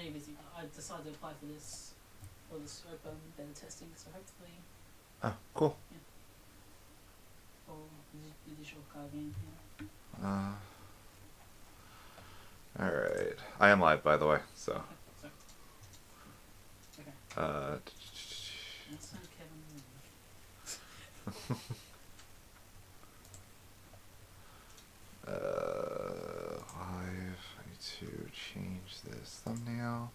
know you're busy. I decided to apply for this open beta testing, so hopefully. Oh, cool. Yeah. For the digital card game. Yeah. All right. I am live, by the way. So. Okay. That's Kevin. Live. I need to change this thumbnail.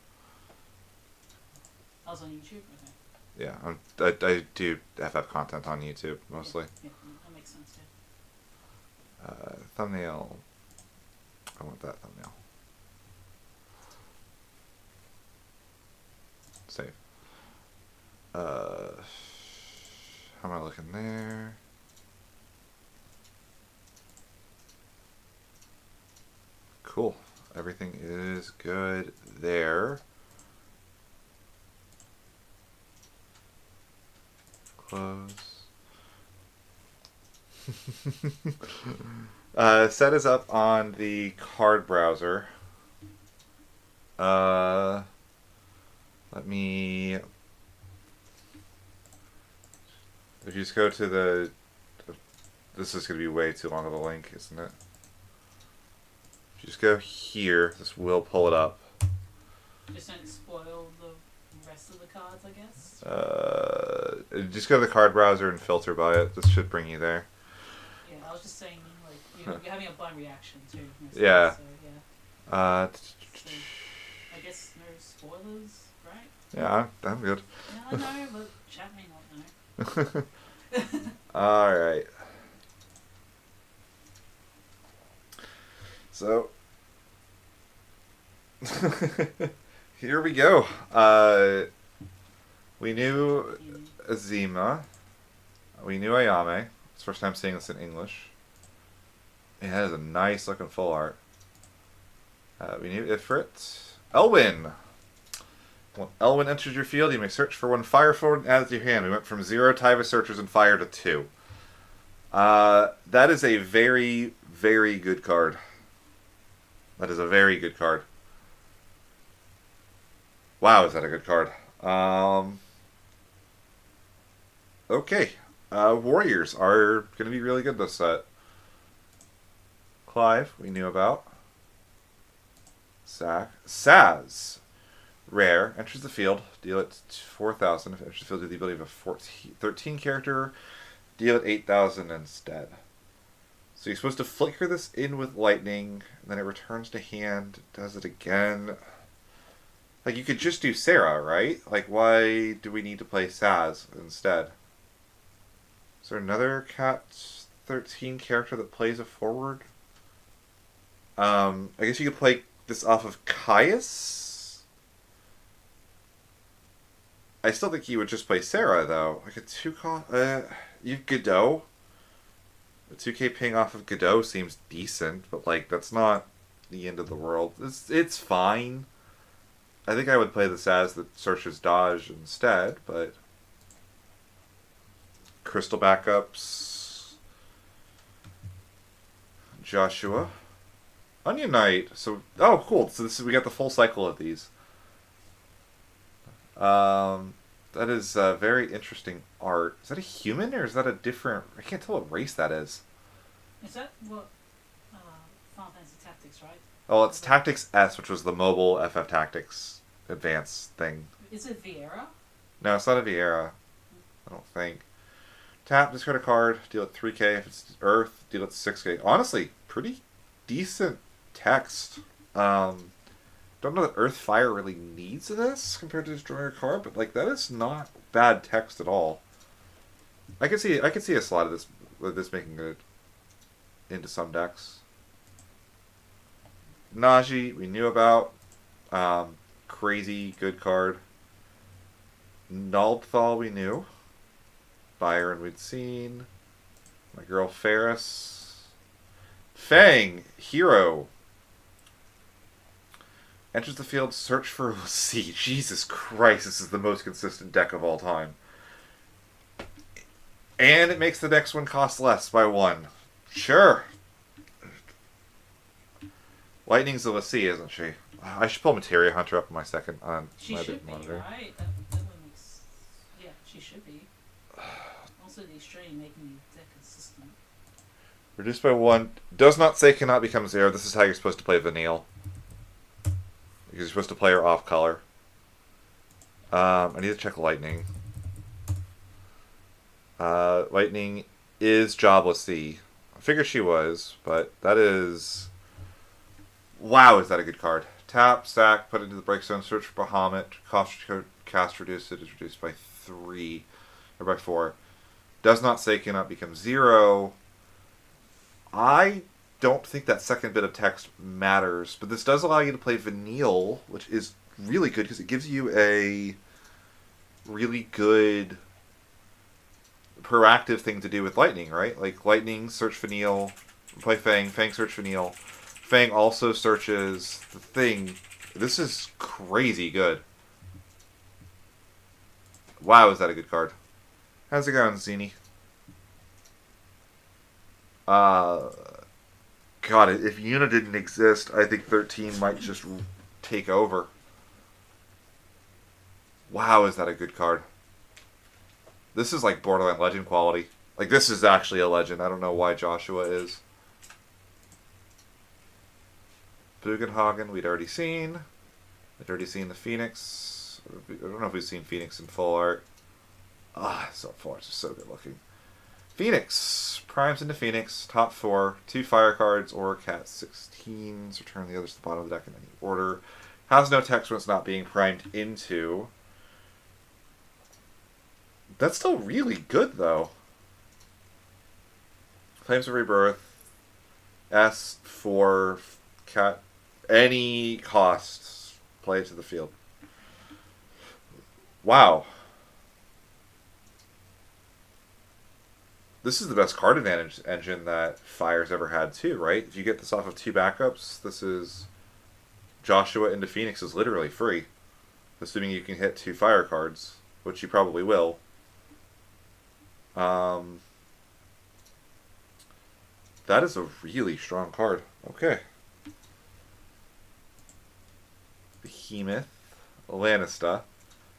I was on YouTube. Okay. Yeah, I do FF content on YouTube mostly. Yeah, that makes sense. Yeah. Thumbnail. I want that thumbnail. Save. How am I looking there? Cool. Everything is good there. Close. Set is up on the card browser. Let me. If you just go to the. This is going to be way too long of a link, isn't it? If you just go here, this will pull it up. Just don't spoil the rest of the cards, I guess. Just go to the card browser and filter by it. This should bring you there. Yeah, I was just saying, like, you're having a blind reaction too. Yeah. So, yeah. So, I guess no spoilers, right? Yeah, I'm good. Yeah, I know, but chat may not know. Alright. So, here we go. We knew Azima. We knew Ayame. It's the first time seeing this in English. It has a nice looking full art. We knew Ifrit. Elwyn! When Elwyn enters your field, you may search for one fire forward and add it to your hand. We went from 0 Taiva searchers and fire to 2. That is a very, very good card. That is a very good card. Wow, is that a good card. Okay. Warriors are going to be really good this set. Clive, we knew about. Saz. Rare. Enters the field. Deal it 4,000. If it enters the field with the ability of a 13 character, deal it 8,000 instead. So you're supposed to flicker this in with lightning, and then it returns to hand, does it again. Like, you could just do Sarah, right? Like, why do we need to play Saz instead? Is there another Cat 13 character that plays a forward? I guess you could play this off of Caius? I still think you would just play Sarah, though. Like a 2-cost... you Godot. A 2k ping off of Godot seems decent, but, like, that's not the end of the world. It's fine. I think I would play the Saz that searches dodge instead, but... Crystal backups. Joshua. Onion Knight. So, oh, cool. So we got the full cycle of these. That is very interesting art. Is that a human or is that a different... I can't tell what race that is. Is that what Final Fantasy Tactics, right? Oh, it's Tactics S, which was the mobile FF Tactics advanced thing. Is it Vieira? No, it's not a Vieira. I don't think. Tap, discard a card, deal it 3k. If it's Earth, deal it 6k. Honestly, pretty decent text. Don't know that Earth Fire really needs this compared to destroying a card, but like that is not bad text at all. I could see a slot of this making it into some decks. Naji, we knew about. Crazy good card. Naldthal, we knew. Byron, we'd seen. My girl Ferris. Fang, hero. Enters the field, search for OC. Jesus Christ, this is the most consistent deck of all time. And it makes the next one cost less by 1. Sure. Lightning's OC, isn't she? I should pull Materia Hunter up on my second on She my should big be, monitor. right? That one makes. Yeah, she should be. Also, the Australian making that consistent. Reduced by 1. Does not say cannot become 0. This is how you're supposed to play Vanille. Because you're supposed to play her off color. I need to check Lightning. Lightning is Jobless C. I figured she was, but that is... Wow, is that a good card. Tap, sack, put it into the break zone, search for Bahamut, cast reduce it is reduced by 3, or by 4. Does not say cannot become 0. I don't think that second bit of text matters, but this does allow you to play Vanille, which is really good because it gives you a really good proactive thing to do with Lightning, right? Like Lightning, search Vanille, play Fang, Fang search Vanille. Fang also searches the thing. This is crazy good. Wow, is that a good card. How's it going, Zini? God, if Yuna didn't exist, I think 13 might just take over. Wow, is that a good card. This is like Borderland Legend quality. Like, this is actually a legend. I don't know why Joshua is. Bugenhagen, we'd already seen. We'd already seen the Phoenix. I don't know if we've seen Phoenix in full art. Ah, so full arts are so good looking. Phoenix. Primes into Phoenix. Top 4. 2 fire cards or Cat 16s. Return the others to the bottom of the deck in any order. Has no text when it's not being primed into. That's still really good, though. Flames of Rebirth. S for Cat. Any cost. Play it to the field. Wow. This is the best card advantage engine that Fire's ever had, too, right? If you get this off of 2 backups, this is... Joshua into Phoenix is literally free. Assuming you can hit 2 fire cards, which you probably will. That is a really strong card. Okay. Behemoth. Lanista.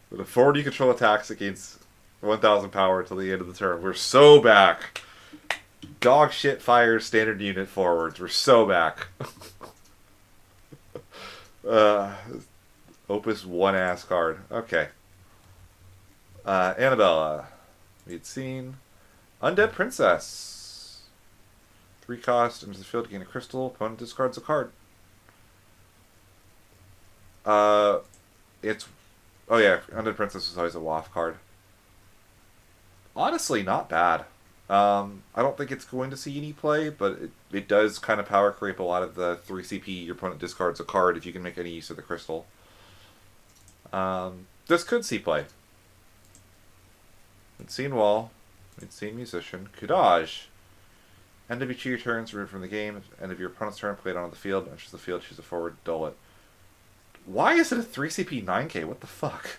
With a forward you control attacks against 1000 power until the end of the turn. We're so back. Dog shit Fire standard unit forwards. We're so back. Opus 1 ass card. Okay. Annabella. We'd seen. Undead Princess. 3 cost, enters the field to gain a crystal. Opponent discards a card. It's... Oh yeah, Undead Princess is always a WAF card. Honestly, not bad. I don't think it's going to see any play, but it does kind of power creep a lot of the 3 CP. Your opponent discards a card if you can make any use of the crystal. This could see play. We'd seen Wall. We'd seen Musician. Kudaj. End of each of your turns, removed from the game. End of your opponent's turn, played onto the field. Enters the field, choose a forward, dull it. Why is it a 3 CP 9k? What the fuck?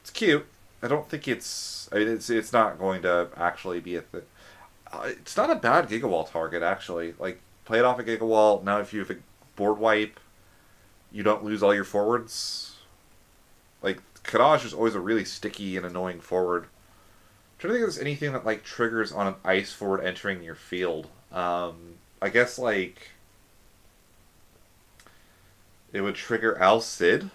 It's cute. I don't think it's... I mean, it's not going to actually be a thing. It's not a bad Gigawall target, actually. Like, play it off a Gigawall. Now if you have a board wipe, you don't lose all your forwards. Like, Kadaj is always a really sticky and annoying forward. I'm trying to think if there's anything that, like, triggers on an ice forward entering your field. I guess, like... It would trigger Al Cid.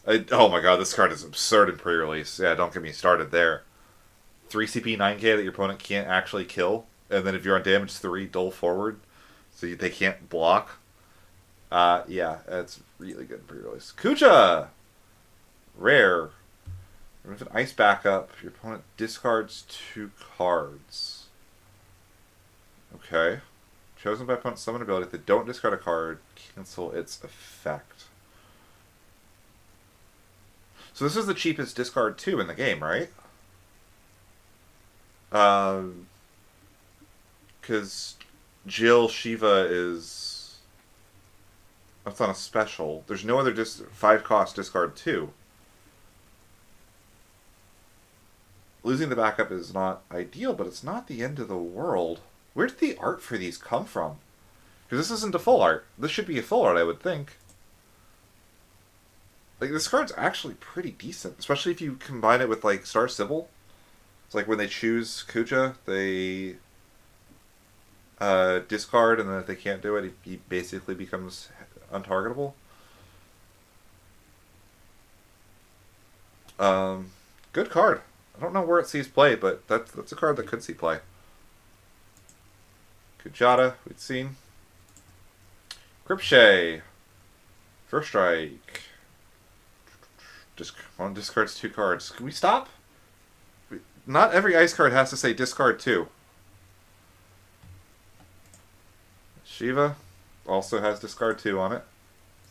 Oh my god, this card is absurd in pre-release. Yeah, don't get me started there. 3 CP 9k that your opponent can't actually kill. And then if you're on damage 3, dull forward. So they can't block. Yeah, that's really good in pre-release. Kucha! Rare. With an ice backup, your opponent discards 2 cards. Okay. Chosen by opponent's summon ability. If they don't discard a card, cancel its effect. So this is the cheapest discard 2 in the game, right? Because Jill Shiva is... That's on a special. There's no other 5 cost discard 2. Losing the backup is not ideal, but it's not the end of the world. Where did the art for these come from? Because this isn't a full art. This should be a full art, I would think. Like, this card's actually pretty decent, especially if you combine it with, like, Star Sybil. It's like when they choose Kuja, they discard, and then if they can't do it, he basically becomes untargetable. Good card. I don't know where it sees play, but that's a card that could see play. Kujata, we'd seen. Gripshay. First strike. One discards 2 cards. Can we stop? Not every ice card has to say discard 2. Shiva also has discard 2 on it.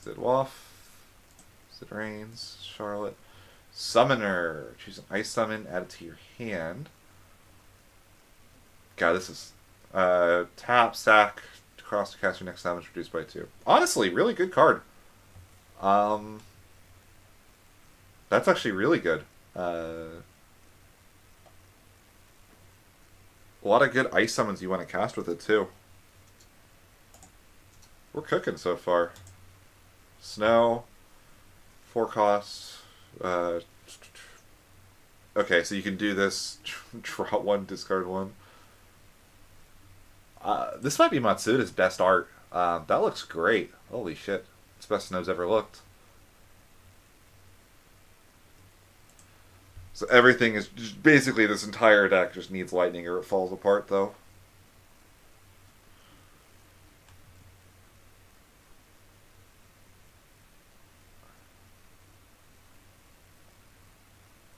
Sid Waff. Sid Rains. Charlotte. Summoner. Choose an ice summon, add it to your hand. God, this is tap, sack, cross to cast your next damage reduced by 2. Honestly, really good card. That's actually really good. A lot of good ice summons you want to cast with it too. We're cooking so far. Snow, 4 costs. Okay, so you can do this. Draw 1, discard 1. This might be Matsuda's best art. That looks great. Holy shit. It's best Snow's ever looked. So everything is just basically, this entire deck just needs lightning or it falls apart though.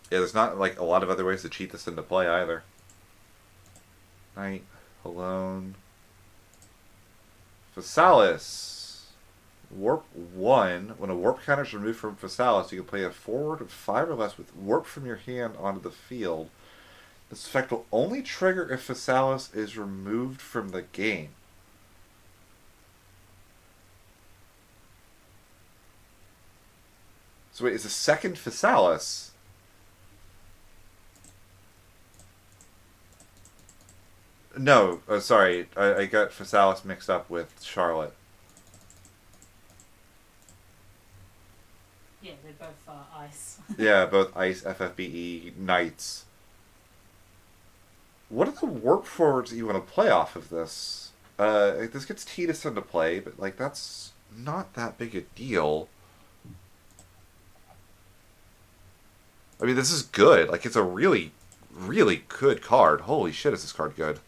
Yeah, there's not like a lot of other ways to cheat this into play either. Night, Alone. Physalis. Warp 1. When a warp counter is removed from Physalis, you can play a forward of 5 or less with warp from your hand onto the field. This effect will only trigger if Physalis is removed from the game. So wait, is the second Physalis? No, sorry. I got Physalis mixed up with Charlotte. Yeah, they're both ice. Yeah, both ice, FFBE, Knights. What are the warp forwards that you want to play off of this? This gets Tidus into play, but like that's not that big a deal. I mean, this is good. Like, it's a really, really good card. Holy shit, is this card good.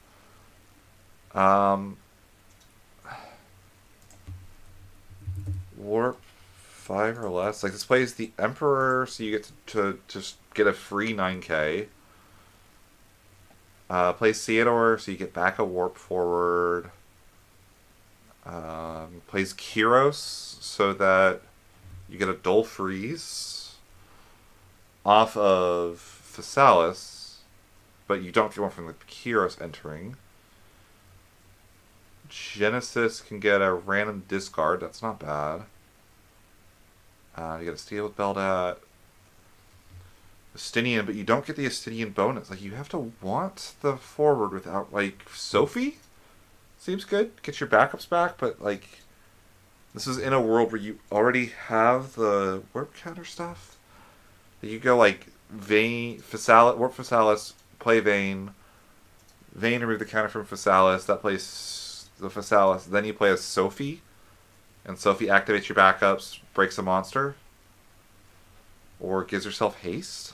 Warp 5 or less. Like, this plays the Emperor, so you get to just get a free 9k. Plays Theodore, so you get back a warp forward. Plays Kyros, so that you get a dull freeze off of Physalis, but you don't get one from the Kyros entering. Genesis can get a random discard, that's not bad. You get a steal with Beldat. Estinian, but you don't get the Estinian bonus. Like, you have to want the forward without, like, Sophie? Seems good. Get your backups back, but, like, this is in a world where you already have the warp counter stuff. You go, like, Vayne, Physalis, warp Physalis, play Vayne. Vayne, remove the counter from Physalis. That plays the Physalis. Then you play as Sophie. And Sophie activates your backups, breaks a monster. Or gives herself haste.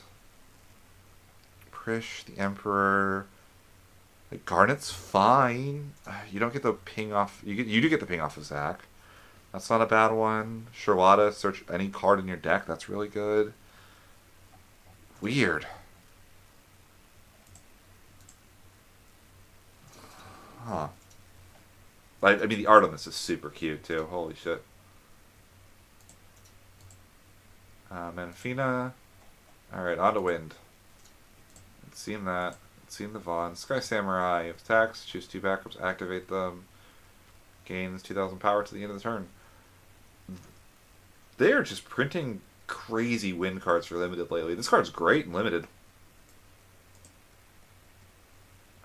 Prish, the Emperor. Like, Garnet's fine. You don't get the ping off. You do get the ping off of Zac. That's not a bad one. Charlotta, search any card in your deck. That's really good. Weird. Huh. I mean, the art on this is super cute, too. Holy shit. Manfina. Alright, on to Wind. It's seen that. It's seen the Vaughn. Sky Samurai. If attacks, choose 2 backups, activate them. Gains 2,000 power to the end of the turn. They're just printing crazy Wind cards for Limited lately. This card's great in Limited.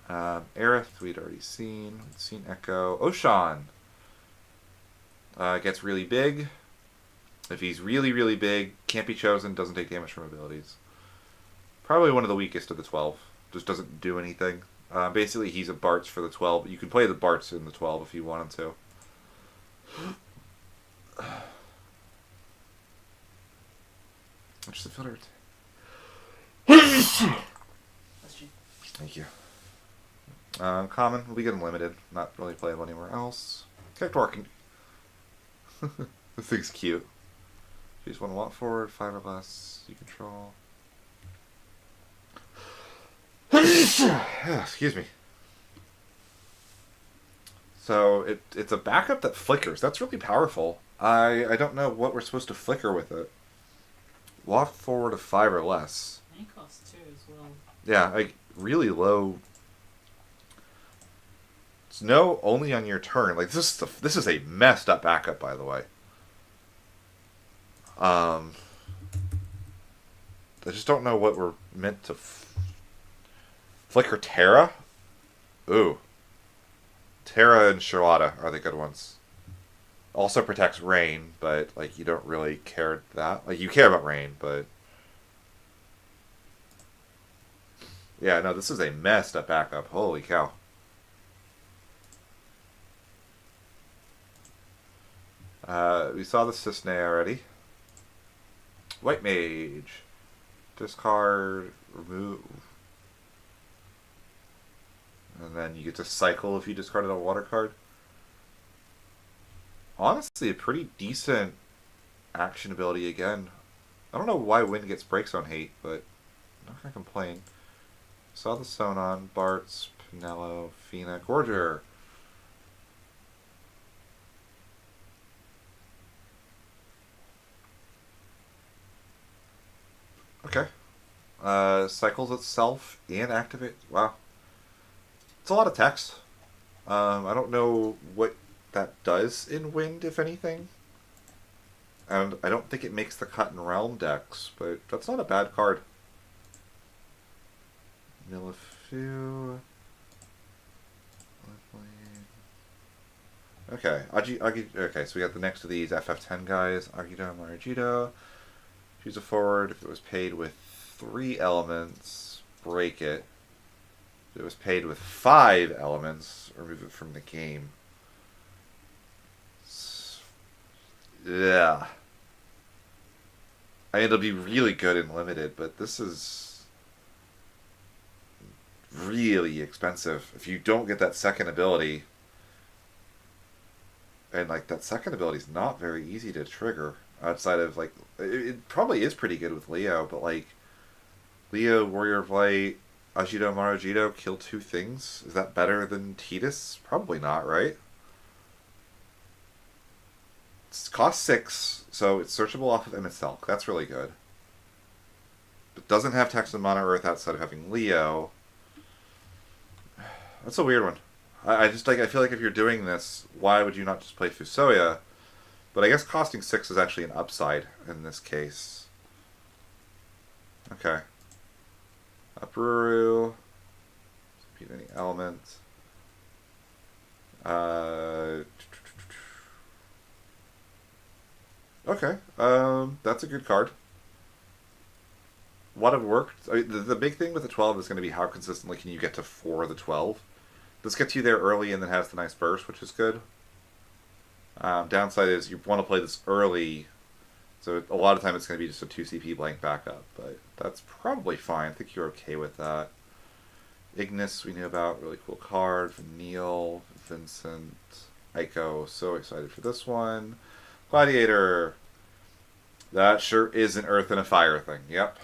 Aerith, we'd already seen. We'd seen Echo. Oshan gets really big. If he's really, really big, can't be chosen, doesn't take damage from abilities. Probably one of the weakest of the 12. Just doesn't do anything. Basically, he's a Bartz for the 12. You can play the Bartz in the 12 if you wanted to. Just the filter. That's you. Thank you. Common will be good and limited. Not really playable anywhere else. Character working. This thing's cute. Choose one walk forward, 5 or less. You control. Excuse me. So it's a backup that flickers. That's really powerful. I don't know what we're supposed to flicker with it. Walk forward of 5 or less. Main cost 2 as well. Yeah, like really low. It's no only on your turn. Like this is a messed up backup, by the way. I just don't know what we're meant to flicker. Terra. Ooh. Terra and Charlotta are the good ones. Also protects rain, but like you don't really care that. Like you care about rain, but yeah, no, this is a messed up backup. Holy cow. We saw the Cisne already. White Mage. Discard, remove. And then you get to cycle if you discarded a water card. Honestly, a pretty decent action ability again. I don't know why Wind gets breaks on hate, but I'm not going to complain. Saw the Sonon, Bartz, Pinello, Fina, Gorger. Okay. Cycles itself and activate. Wow. It's a lot of text. I don't know what that does in Wind, if anything. And I don't think it makes the cut in Realm decks, but that's not a bad card. Milifu. Okay, okay, so we got the next of these FF10 guys. Agito, Maragito. Choose a forward. If it was paid with 3 elements, break it. If it was paid with 5 elements, remove it from the game. Yeah. I mean, it'll be really good and limited, but this is really expensive. If you don't get that second ability, and like that second ability is not very easy to trigger outside of like, it probably is pretty good with Leo, but like Leo, Warrior of Light, Agito, Maragito, kill 2 things. Is that better than Tidus? Probably not, right? It costs 6, so it's searchable off of Emistelk. That's really good. But doesn't have text in Mono Earth outside of having Leo. That's a weird one. I just like, I feel like if you're doing this, why would you not just play Fusoya? But I guess costing 6 is actually an upside in this case. Okay. Upruru. Repeat any element. Okay. That's a good card. What have worked? I mean, the big thing with the 12 is going to be how consistently can you get to 4 of the 12. This gets you there early and then has the nice burst, which is good. Downside is you want to play this early, so a lot of time it's going to be just a 2 CP blank backup, but that's probably fine. I think you're okay with that. Ignis we knew about, really cool card. Neil, Vincent, Aiko, so excited for this one. Gladiator. That sure is an earth and a fire thing, yep.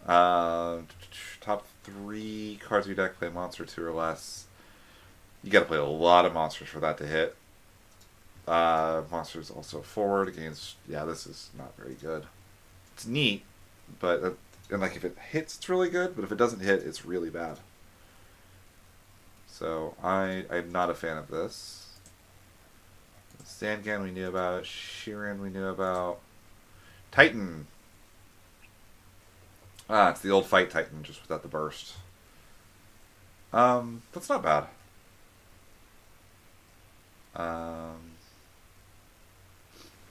Top 3 cards of your deck play monster 2 or less. You gotta play a lot of monsters for that to hit. Monsters also forward against. Yeah, this is not very good. It's neat, but and like if it hits, it's really good. But if it doesn't hit, it's really bad. So I'm not a fan of this. Sandgan we knew about. Sheeran we knew about. Titan. It's the old Fight Titan, just without the burst. That's not bad. Um,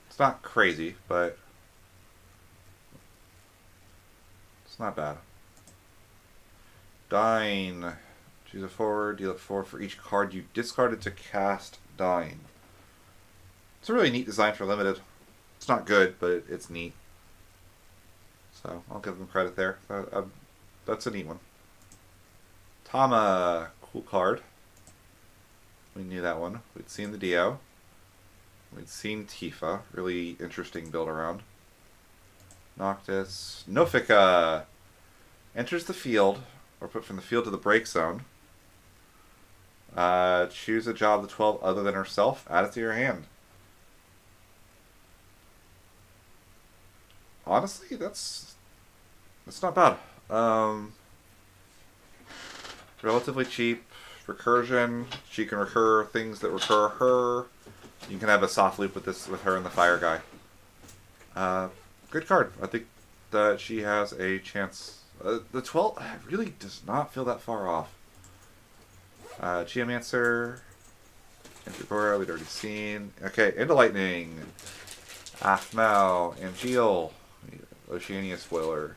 it's not crazy, but it's not bad. Dying. Choose a forward, deal it 4 for each card you discarded to cast Dying. It's a really neat design for limited. It's not good, but it's neat. So I'll give them credit there. That's a neat one. Tama, cool card. We knew that one. We'd seen the Dio. We'd seen Tifa. Really interesting build around. Noctis. Nofika enters the field, or put from the field to the break zone. Choose a job of the 12 other than herself. Add it to your hand. Honestly, that's not bad. Relatively cheap. Recursion. She can recur things that recur her. You can have a soft loop with this with her and the fire guy. Good card. I think that she has a chance. The 12 really does not feel that far off. Geomancer. Antigora, we'd already seen. Okay, into Lightning. Aphmau. Angeal. Oceania spoiler.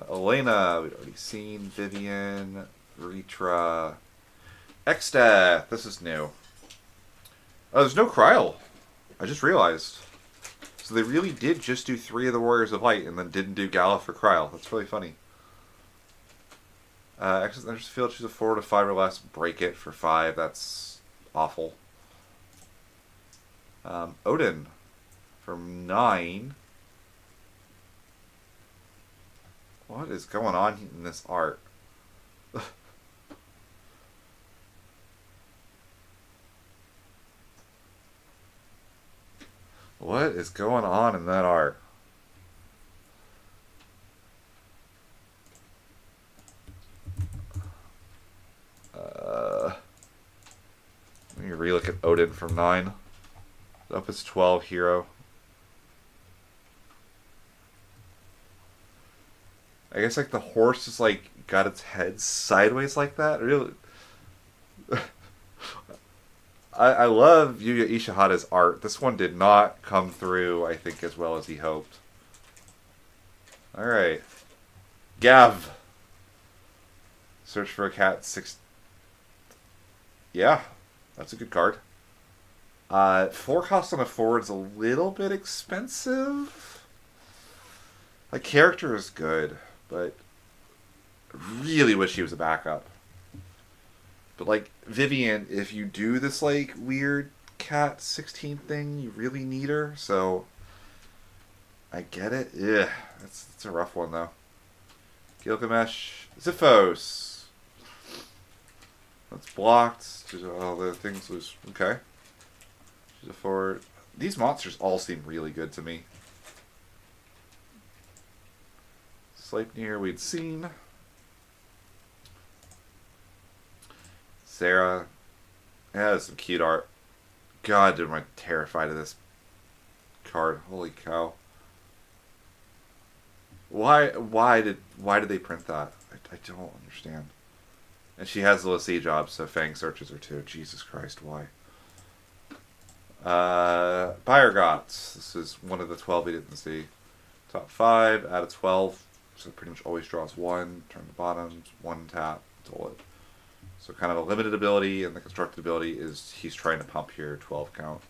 Elena, we'd already seen. Vivian. Ritra. Exdeath. This is new. Oh, there's no Kryl. I just realized. So they really did just do 3 of the Warriors of Light and then didn't do Gala for Kryl. That's really funny. Access enters the field, choose a 4 to 5 or less, break it for 5. That's awful. Odin for 9. What is going on in this art? What is going on in that art? Let me relook at Odin from 9. Up is 12 hero. I guess like the horse is like got its head sideways like that. Really, I love Yuya Ishihata's art. This one did not come through, I think, as well as he hoped. Alright. Gav. Search for a cat 6. Yeah, that's a good card. 4 cost on a forward's a little bit expensive. My character is good, but really wish he was a backup. But like Vivian, if you do this like weird cat 16 thing, you really need her. So I get it. Yeah, it's a rough one though. Gilgamesh, Ziphos. That's blocked. All the things was okay. She's a forward. These monsters all seem really good to me. Sleipnir we'd seen. Sarah. Yeah, that's some cute art. God, am I terrified of this card. Holy cow. Why did they print that? I don't understand. And she has the Lassie job, so Fang searches her too. Jesus Christ, why? Bayergots. This is one of the 12 we didn't see. Top 5 out of 12. So pretty much always draws 1. Turn the bottoms. 1 tap. Duel it. So kind of a limited ability, and the constructed ability is he's trying to pump here 12 count.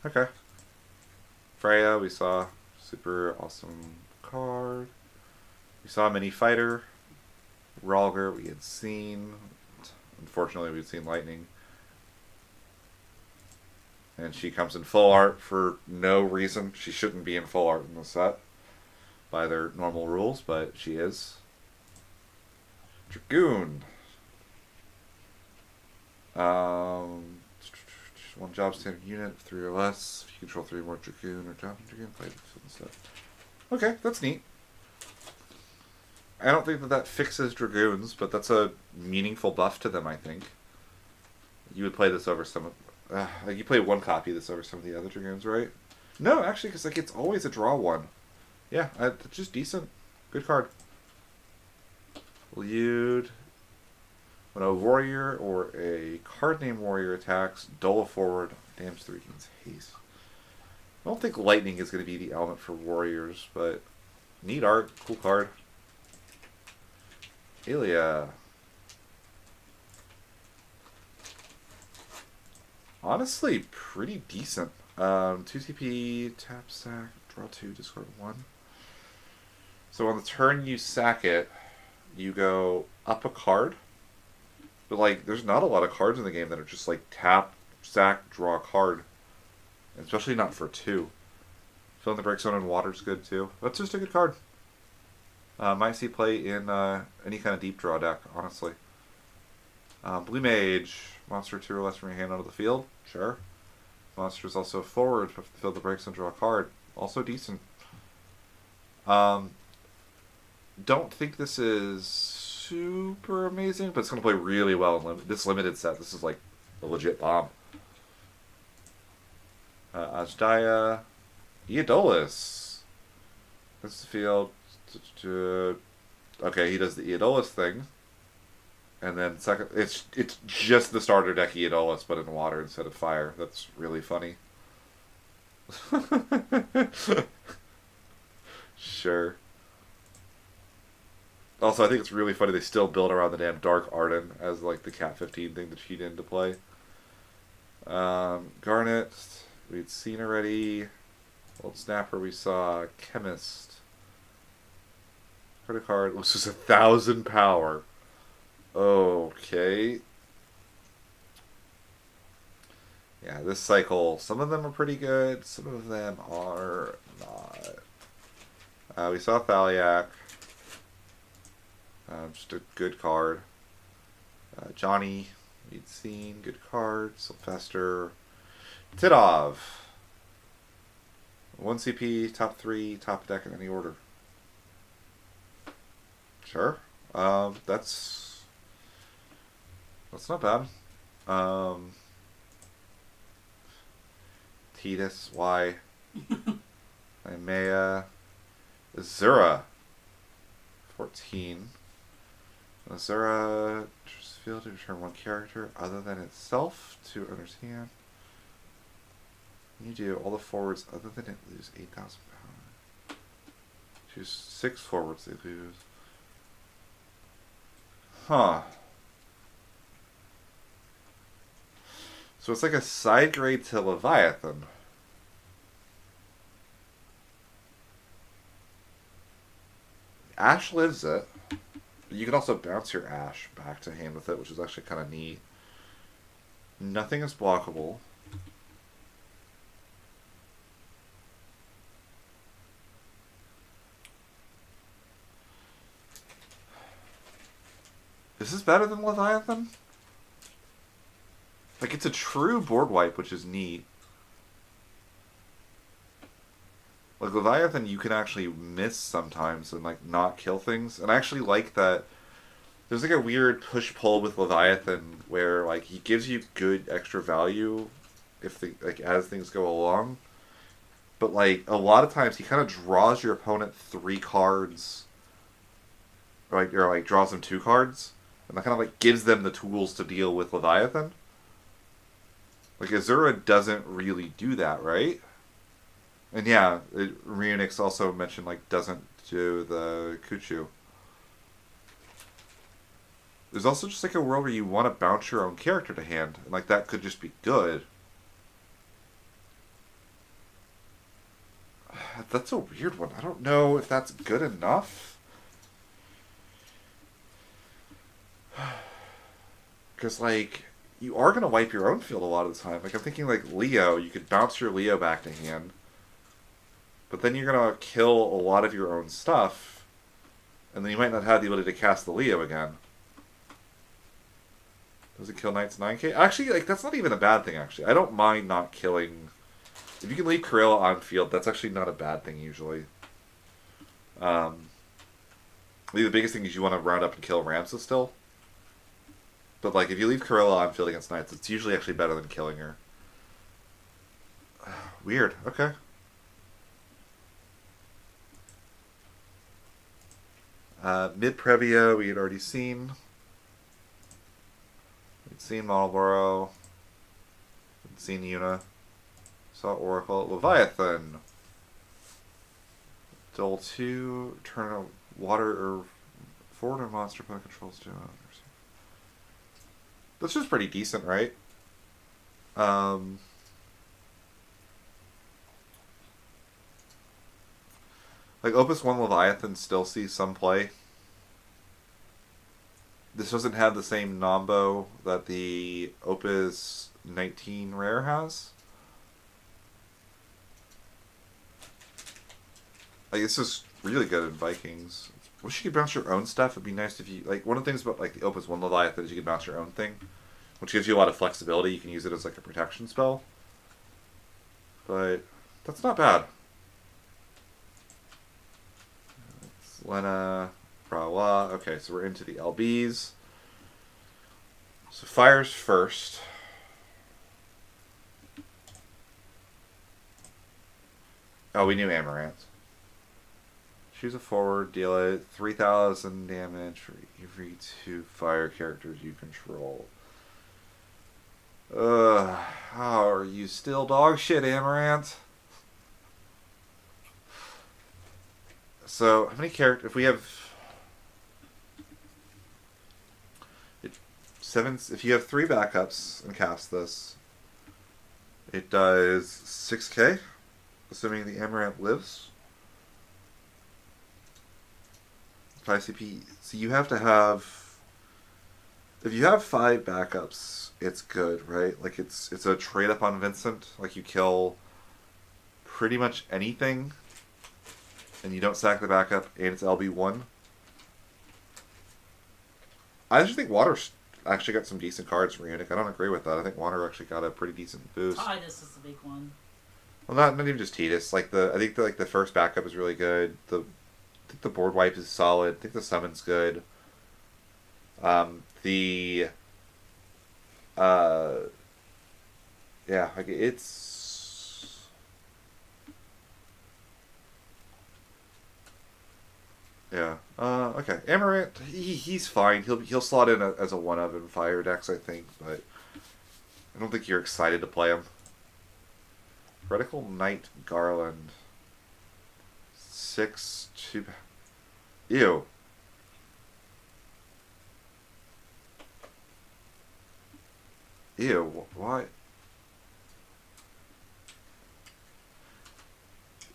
Okay. Freya, we saw. Super awesome card. We saw Mini Fighter. Ralger, we had seen. Unfortunately, we'd seen Lightning. And she comes in full art for no reason. She shouldn't be in full art in the set by their normal rules, but she is. Dragoon. One job standard unit, 3 or less. If you control 3 more Dragoon or job Dragoon, play this stuff. Okay, that's neat. I don't think that fixes Dragoons, but that's a meaningful buff to them, I think. You would play this over some of... like you play one copy of this over some of the other Dragoons, right? No, actually, because like it's always a draw 1. Yeah, it's just decent. Good card. Lude. When a warrior or a card name warrior attacks, dull a forward, damage 3 gains haste. I don't think lightning is going to be the element for warriors, but neat art, cool card. Ilia. Honestly, pretty decent. 2 TP, tap, sack, draw 2, discard 1. So on the turn you sack it, you go up a card. But, like, there's not a lot of cards in the game that are just, like, tap, sack, draw a card. Especially not for 2. Filling the break zone in water's good, too. That's just a good card. Might see play in any kind of deep draw deck, honestly. Blue Mage. Monster 2 or less from your hand onto the field. Sure. Monster is also forward. Fill the break zone, draw a card. Also decent. Don't think this is super amazing, but it's going to play really well in this limited set. This is like a legit bomb. Ajdaya. Eodolis. This is the field. Okay, he does the Eodolis thing. And then second, it's just the starter deck Eodolis, but in water instead of fire. That's really funny. Sure. Also, I think it's really funny they still build around the damn Dark Arden as like the Cat 15 thing to cheat into play. Garnet, we'd seen already. Old Snapper, we saw. Chemist. Credit card. This is 1,000 power. Okay. Yeah, this cycle, some of them are pretty good, some of them are not. We saw Thaliak. Just a good card. Johnny, we'd seen, good card. Sylvester. Tidov. 1 CP, top 3, top deck in any order. Sure. That's not bad. Titus, Y. Imea. Azura. 14. Azura field to return 1 character other than itself to owner's hand. You do all the forwards other than it lose 8,000 power. Choose 6 forwards they lose. Huh. So it's like a side grade to Leviathan. Ash lives it. You can also bounce your Ash back to hand with it, which is actually kind of neat. Nothing is blockable. Is this better than Leviathan? Like, it's a true board wipe, which is neat. Like, Leviathan, you can actually miss sometimes and, like, not kill things. And I actually like that there's, like, a weird push-pull with Leviathan where, like, he gives you good extra value if as things go along. But, like, a lot of times he kind of draws your opponent 3 cards. Or, draws them 2 cards. And that kind of, like, gives them the tools to deal with Leviathan. Like, Azura doesn't really do that, right? And yeah, Reunix also mentioned, like, doesn't do the Kuchu. There's also just, like, a world where you want to bounce your own character to hand. And, like, that could just be good. That's a weird one. I don't know if that's good enough. Because, like, you are going to wipe your own field a lot of the time. Like, I'm thinking, like, Leo, you could bounce your Leo back to hand. But then you're going to kill a lot of your own stuff. And then you might not have the ability to cast the Leo again. Does it kill Knight's 9k? Actually, like, that's not even a bad thing, actually. I don't mind not killing... If you can leave Corella on field, that's actually not a bad thing, usually. The biggest thing is you want to round up and kill Ramses still. But, like, if you leave Corella on field against Knights, it's usually actually better than killing her. Weird. Okay. Mid Previa, we had already seen. seen Marlboro. Seen Yuna. Saw Oracle. Leviathan. Duel 2. Turn a water or forward or monster opponent controls to owners. This is pretty decent, right? Like Opus 1 Leviathan still sees some play. This doesn't have the same Nombo that the Opus 19 Rare has. Like, this is really good in Vikings. Wish you could bounce your own stuff. It'd be nice if you... Like, one of the things about, like, the Opus 1 Leviathan is you can bounce your own thing, which gives you a lot of flexibility. You can use it as, like, a protection spell. But that's not bad. Lena, Brawa. Okay, so we're into the LBs. So Fire's first. Oh, we knew Amaranth. Choose a forward, deal it 3,000 damage for every 2 fire characters you control. How are you still dog shit, Amaranth? So, how many characters... If we have... If you have 3 backups and cast this, it does 6k, assuming the Amaranth lives. 5 CP. So you have to have... If you have 5 backups, it's good, right? Like, it's a trade-up on Vincent. Like, you kill pretty much anything, and you don't sack the backup, and it's LB1. I actually think Water's actually got some decent cards from Runic. I don't agree with that. I think Water actually got a pretty decent boost. Titus is the big one. Well, not even just Titus. Like, I think the first backup is really good. I think the board wipe is solid. I think the summon's good. Yeah, like, it's... Yeah. Okay. Amaranth, he's fine. He'll slot in as a one-of in fire decks, I think, but I don't think you're excited to play him. Reticle Knight Garland. 6, 2... Ew. Ew, why?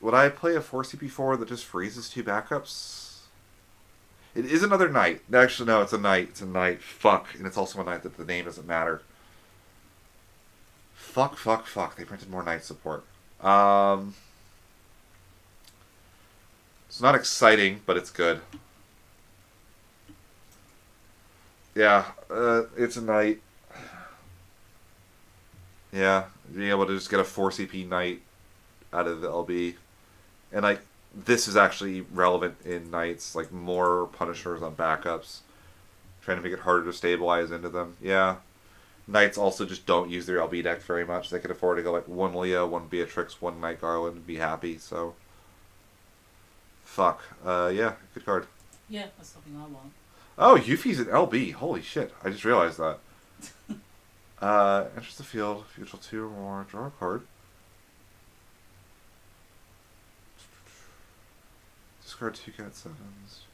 Would I play a 4 CP4 that just freezes 2 backups? It is another knight. Actually, no, it's a knight. It's a knight. Fuck. And it's also a knight that the name doesn't matter. Fuck. They printed more knight support. It's not exciting, but it's good. Yeah, it's a knight. Yeah, being able to just get a 4 CP knight out of the LB. And, like, this is actually relevant in knights, like, more punishers on backups. Trying to make it harder to stabilize into them. Yeah. Knights also just don't use their LB deck very much. They can afford to go, like, 1 Leah, 1 Beatrix, 1 Knight Garland, and be happy, so... Fuck. Yeah, good card. Yeah, that's something I want. Oh, Yuffie's an LB. Holy shit. I just realized that. Enters the field. If you control 2 or more, draw a card. Discard 2 Cat 7s.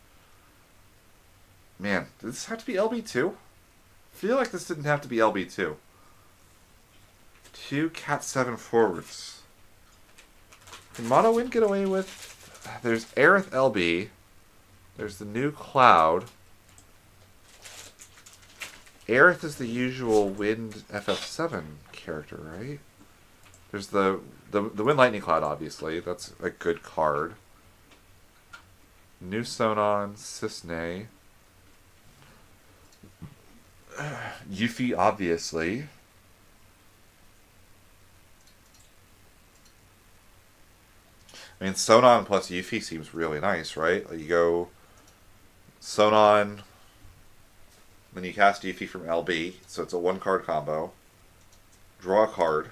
Man, did this have to be LB2? I feel like this didn't have to be LB2. 2 Cat 7 forwards. Can Mono Wind get away with... There's Aerith LB. There's the new Cloud. Aerith is the usual Wind FF7 character, right? There's the Wind Lightning Cloud, obviously. That's a good card. New Sonon, Cisne. Yuffie, obviously. I mean, Sonon plus Yuffie seems really nice, right? Like, you go Sonon, then you cast Yuffie from LB, so it's a 1-card combo. Draw a card.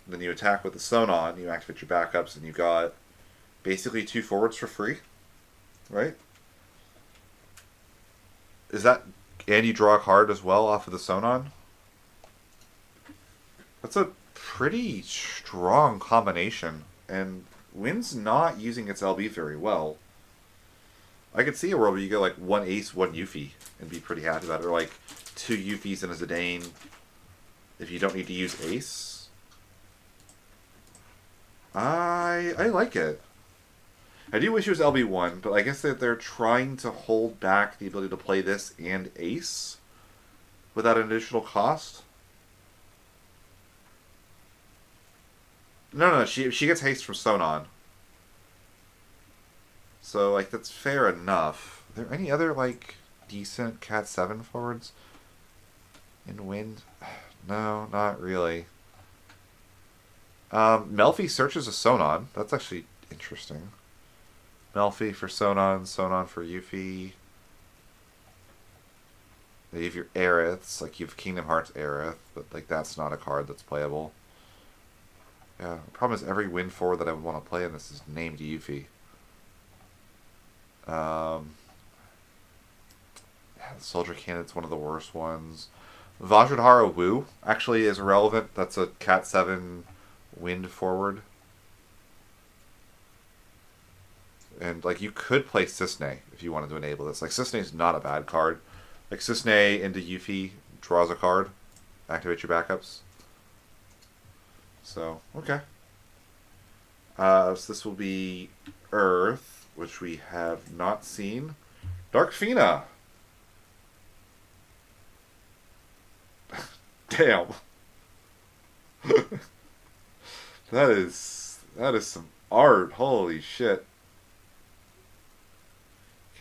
Then you attack with the Sonon, you activate your backups, and you got basically 2 forwards for free, right? Is that and you draw a card as well off of the Sonon. That's a pretty strong combination, and Wynn's not using its LB very well. I could see a world where you go like one Ace, one Yuffie, and be pretty happy about it, or like two Yuffies and a Zidane if you don't need to use Ace. I like it. I do wish it was LB1, but I guess that they're trying to hold back the ability to play this and Ace without an additional cost. No, she gets haste from Sonon. So, like, that's fair enough. Are there any other, like, decent Cat 7 forwards in Wind? No, not really. Melfi searches a Sonon. That's actually interesting. Melfi for Sonon, Sonon for Yuffie. You have your Aeriths, like you have Kingdom Hearts Aerith, but like that's not a card that's playable. Yeah, the problem is every win forward that I would want to play in this is named Yuffie. Yeah, the Soldier Cannon's one of the worst ones. Vajradhara Wu actually is irrelevant. That's a Cat 7 wind forward. And like you could play Cisne if you wanted to enable this. Like Cisne's not a bad card. Like Cisne into Yuffie draws a card, activate your backups. So okay. So this will be Earth, which we have not seen. Dark Fina. Damn. that is some art. Holy shit.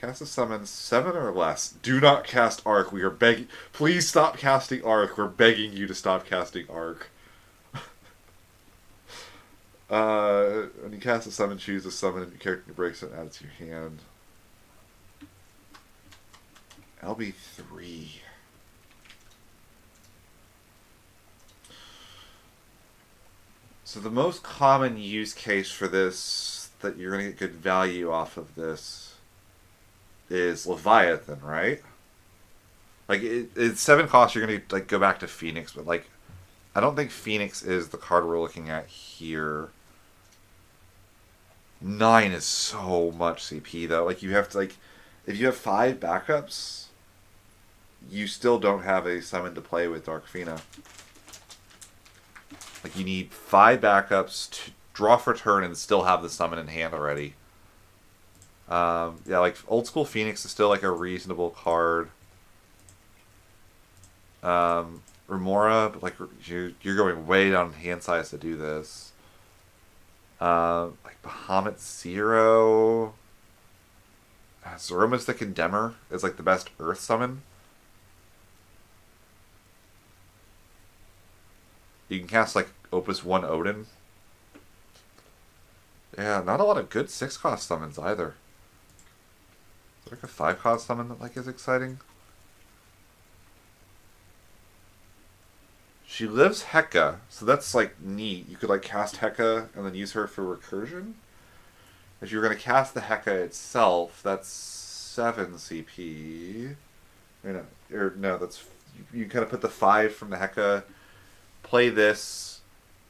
Cast a summon 7 or less. Do not cast Arc. We are begging. Please stop casting Arc. We're begging you to stop casting Arc. When you cast a summon, choose a summon and your character breaks it and add it to your hand. LB3. So the most common use case for this, that you're going to get good value off of this, is Leviathan, right? Like, it's 7 costs, you're going to like go back to Phoenix, but like, I don't think Phoenix is the card we're looking at here. 9 is so much CP, though. Like, you have to, like, if you have 5 backups, you still don't have a summon to play with Dark Fina. Like, you need 5 backups to draw for turn and still have the summon in hand already. Yeah, like, Old School Phoenix is still, like, a reasonable card. Remora, but, like, you're going way down hand size to do this. Like, Bahamut Zero. Zeromus the Condemner is, like, the best Earth summon. You can cast, like, Opus 1 Odin. Yeah, not a lot of good 6-cost summons either. Is there, like, a 5-cost summon that, like, is exciting? She lives Heka, so that's, like, neat. You could, like, cast Heka and then use her for recursion. If you're going to cast the Heka itself, that's 7 CP. No, that's... You kind of put the 5 from the Heka, play this,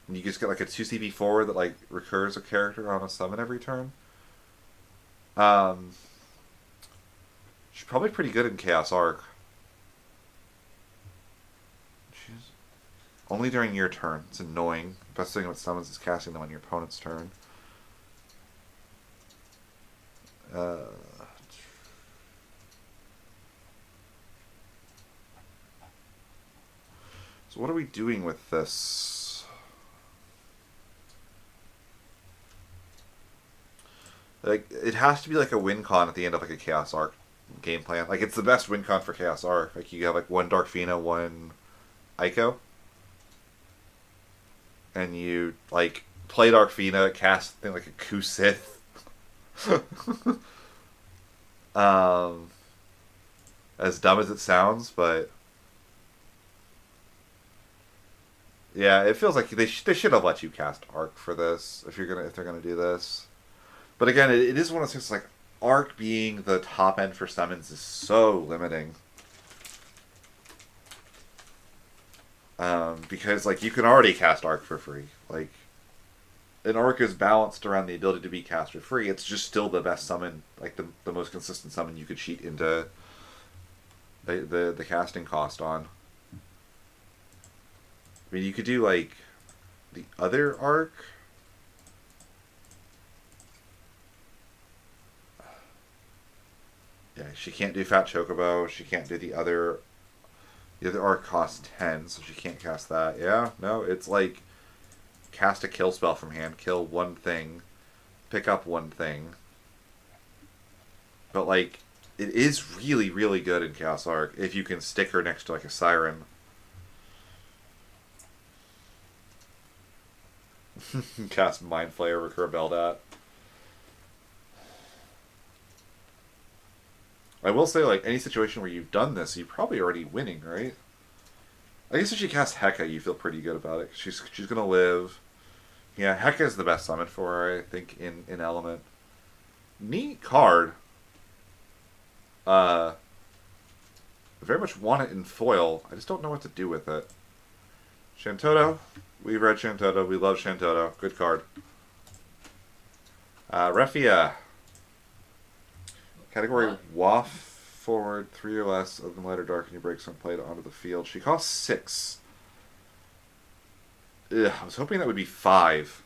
and you just get, like, a 2 CP forward that, like, recurs a character on a summon every turn. She's probably pretty good in Chaos Arc. She's only during your turn. It's annoying. The best thing with summons is casting them on your opponent's turn. So what are we doing with this? Like, it has to be like a win con at the end of like a Chaos Arc game plan. Like, it's the best win con for Chaos Arc. Like, you have like 1 Dark Fina, 1 Ico. And you, like, play Dark Fina, cast something like a Kusith. As dumb as it sounds, but yeah, it feels like they should have let you cast Arc for this if they're gonna do this. But again, it is one of those things, like, Arc being the top end for summons is so limiting. Because like you can already cast Arc for free. Like an Arc is balanced around the ability to be cast for free. It's just still the best summon, like the most consistent summon you could cheat into the casting cost on. I mean, you could do like the other Arc. Yeah, she can't do Fat Chocobo. She can't do the other. The other Arc costs 10, so she can't cast that. Yeah, no, it's like cast a kill spell from hand, kill one thing, pick up one thing. But like, it is really, really good in Chaos Arc if you can stick her next to like a Siren. Cast Mind Flayer, recur Beldat. I will say, like, any situation where you've done this, you're probably already winning, right? I guess if you cast Heka, you feel pretty good about it. She's gonna live. Yeah, Heka is the best summon for her, I think, in Element. Neat card. I very much want it in foil. I just don't know what to do with it. Shantoto. We've read Shantoto. We love Shantoto. Good card. Refia. Category Waff. Forward 3 or less of the light or dark and you break some plate onto the field. She costs 6. Ugh, I was hoping that would be 5.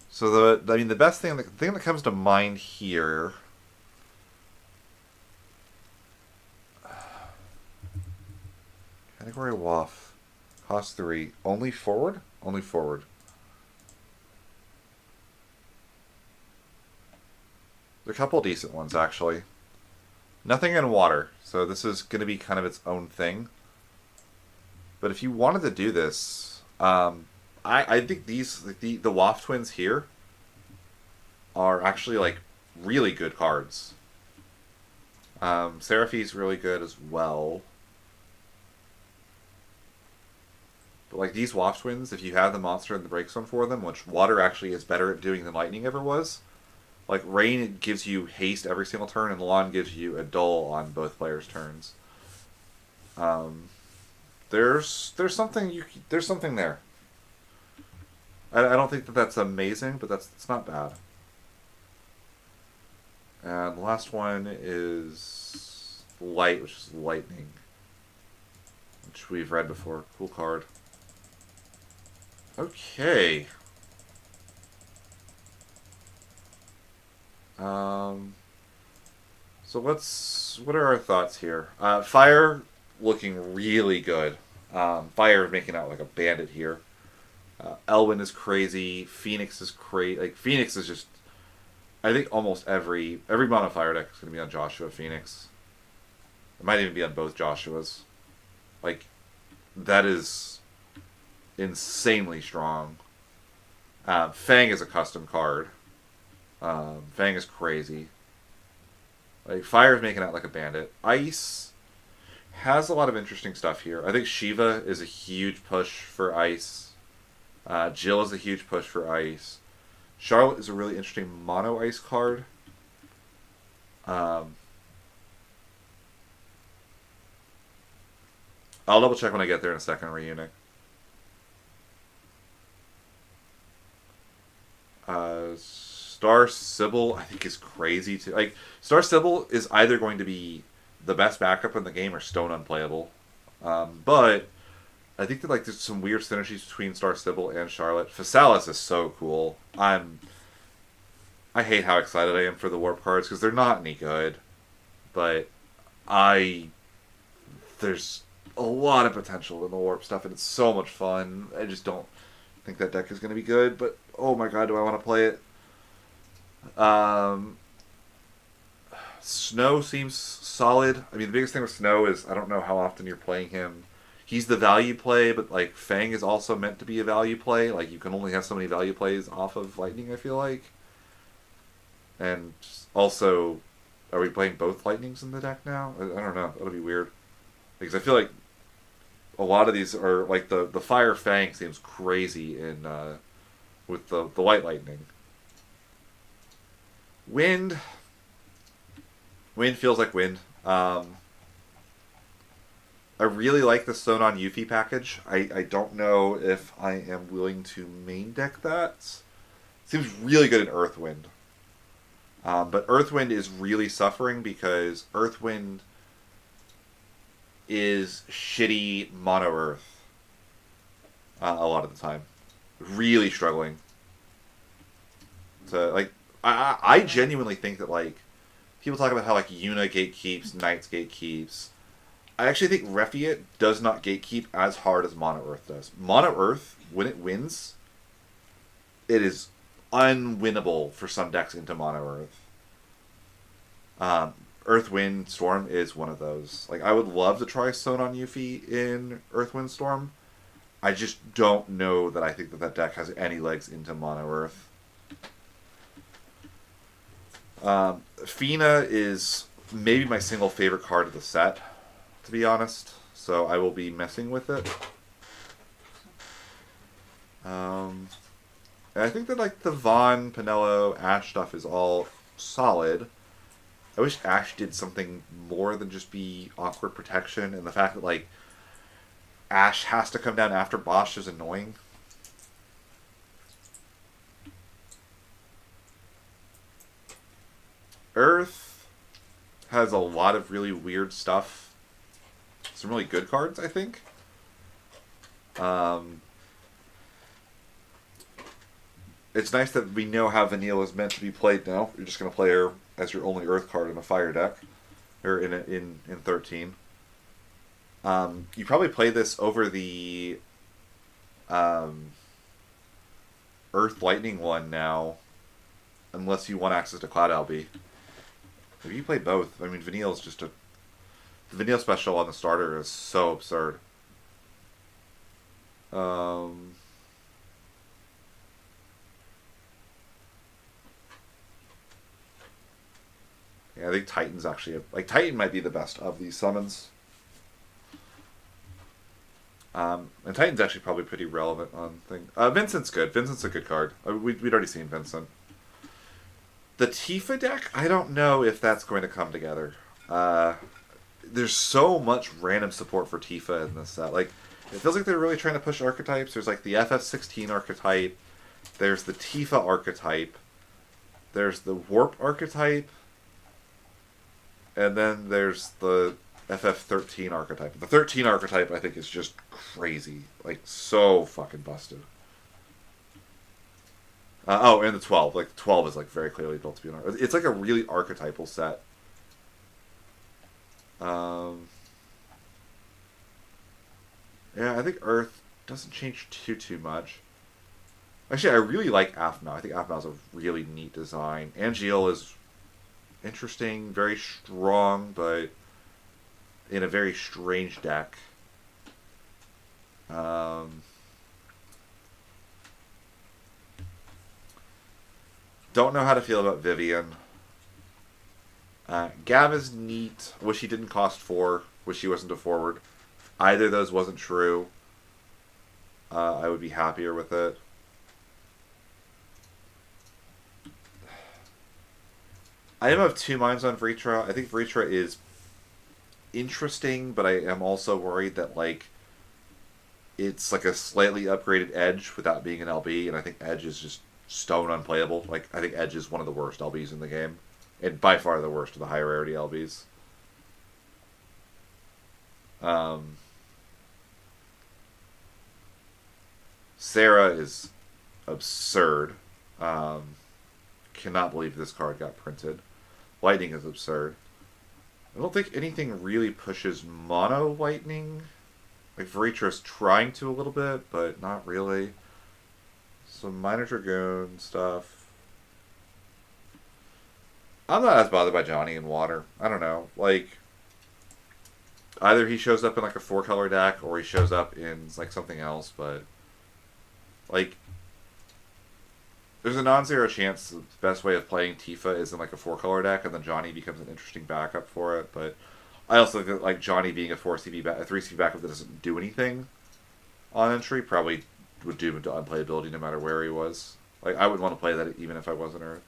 So the best thing, the thing that comes to mind here. Category Waff. Cost 3. Only forward? Only forward. There's a couple decent ones, actually. Nothing in water, so this is going to be kind of its own thing. But if you wanted to do this, I think these the Waff twins here are actually like really good cards. Seraphi's really good as well. But like these Waff twins, if you have the monster and the break zone for them, which water actually is better at doing than lightning ever was. Like, Rain gives you haste every single turn, and Lawn gives you a dull on both players' turns. There's something there. I don't think that that's amazing, but it's not bad. And the last one is Light, which is Lightning, which we've read before. Cool card. Okay. So what are our thoughts here? Fire looking really good. Fire making out like a bandit here. Elwyn is crazy. Phoenix is crazy. Like Phoenix is just, I think almost every mono fire deck is going to be on Joshua Phoenix. It might even be on both Joshuas. Like, that is insanely strong. Fang is a custom card. Fang is crazy. Like, Fire is making out like a bandit. Ice has a lot of interesting stuff here. I think Shiva is a huge push for Ice. Jill is a huge push for Ice. Charlotte is a really interesting mono Ice card. I'll double check when I get there in a second, Reunic. Star Sybil, I think, is crazy too. Like, Star Sybil is either going to be the best backup in the game or stone unplayable. But I think that like there's some weird synergies between Star Sybil and Charlotte. Physalis is so cool. I hate how excited I am for the warp cards because they're not any good. But there's a lot of potential in the warp stuff and it's so much fun. I just don't think that deck is going to be good. But oh my god, do I want to play it? Snow seems solid. I mean, the biggest thing with Snow is I don't know how often you're playing him. He's the value play, but like Fang is also meant to be a value play. Like you can only have so many value plays off of Lightning, I feel like. And also, are we playing both Lightnings in the deck now? I don't know. That'll be weird. Because I feel like a lot of these are like the Fire Fang seems crazy in with the White Lightning. Wind feels like wind. I I really like the Sonon Yuffie package. I don't know if I am willing to main deck that. Seems really good in Earthwind. But Earthwind is really suffering because Earthwind is shitty mono Earth a lot of the time. Really struggling to like. I genuinely think that like people talk about how like Yuna gatekeeps, Knights gatekeeps. I actually think Refiat does not gatekeep as hard as Mono Earth does. Mono Earth, when it wins, it is unwinnable for some decks into Mono Earth. Earth, Wind, Storm is one of those. Like, I would love to try Sonon Yuffie in Earth, Wind, Storm. I just don't know that I think that that deck has any legs into Mono Earth. Fina is maybe my single favorite card of the set, to be honest. So I will be messing with it. I think that like the Vaughn, Pinello, Ash stuff is all solid. I wish Ash did something more than just be awkward protection, and the fact that like Ash has to come down after Bosch is annoying. Earth has a lot of really weird stuff. Some really good cards, I think. It's nice that we know how Vanille is meant to be played now. You're just going to play her as your only Earth card in a fire deck. Or in 13. You probably play this over the Earth Lightning one now. Unless you want access to Cloud LB. If you play both, I mean, Vanille is just a... The Vanille special on the starter is so absurd. Yeah, I think Titan's actually... Like, Titan might be the best of these summons. And Titan's actually probably pretty relevant on things. Vincent's good. Vincent's a good card. We'd already seen Vincent. The Tifa deck, I don't know if that's going to come together. There's so much random support for Tifa in this set. Like, it feels like they're really trying to push archetypes. There's like the FF16 archetype. There's the Tifa archetype. There's the Warp archetype. And then there's the FF13 archetype. The 13 archetype, I think, is just crazy. Like, so fucking busted. And the 12. Like, the 12 is, like, very clearly built to be an archetype. It's, like, a really archetypal set. Yeah, I think Earth doesn't change too much. Actually, I really like Aphmau. I think Aphmau is a really neat design. Angeal is interesting, very strong, but in a very strange deck. Don't know how to feel about Vivian. Gav is neat. Wish he didn't cost 4. Wish he wasn't a forward. Either of those wasn't true. I would be happier with it. I am of two minds on Vritra. I think Vritra is interesting, but I am also worried that like it's like a slightly upgraded Edge without being an LB, and I think Edge is just stone unplayable. Like, I think Edge is one of the worst LBs in the game. And by far the worst of the high rarity LBs. Sarah is absurd. Cannot believe this card got printed. Lightning is absurd. I don't think anything really pushes mono lightning. Like, Veritra's trying to a little bit, but not really. Some minor Dragoon stuff. I'm not as bothered by Johnny in water. I don't know. Like, either he shows up in like a 4-color deck or he shows up in like something else, but like there's a non-zero chance the best way of playing Tifa is in like a 4-color deck, and then Johnny becomes an interesting backup for it. But I also think that like Johnny being a 4 CP a 3 CP backup that doesn't do anything on entry probably would doom him to unplayability no matter where he was. Like, I would want to play that even if I wasn't Earth.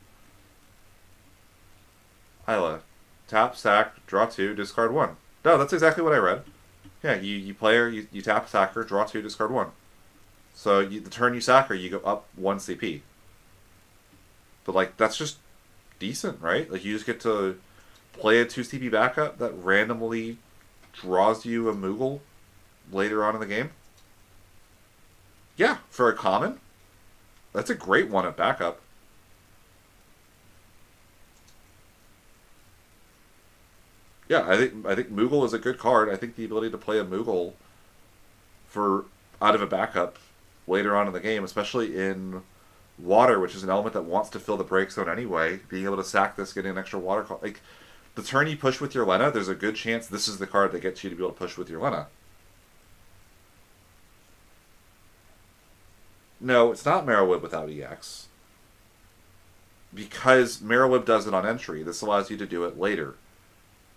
Hyla. Tap, sack, draw 2, discard 1. No, that's exactly what I read. Yeah, you play her, you tap attack her, draw 2, discard 1. So the turn you sack her, you go up 1 CP. But like that's just decent, right? Like you just get to play a 2 CP backup that randomly draws you a Moogle later on in the game. Yeah, for a common, that's a great one at backup. Yeah, I think Moogle is a good card. I think the ability to play a Moogle for out of a backup later on in the game, especially in water, which is an element that wants to fill the break zone anyway, being able to sack this, getting an extra water card. Like the turn you push with your Lena, there's a good chance this is the card that gets you to be able to push with your Lena. No, it's not Marrowweb without EX. Because Marrowweb does it on entry, this allows you to do it later.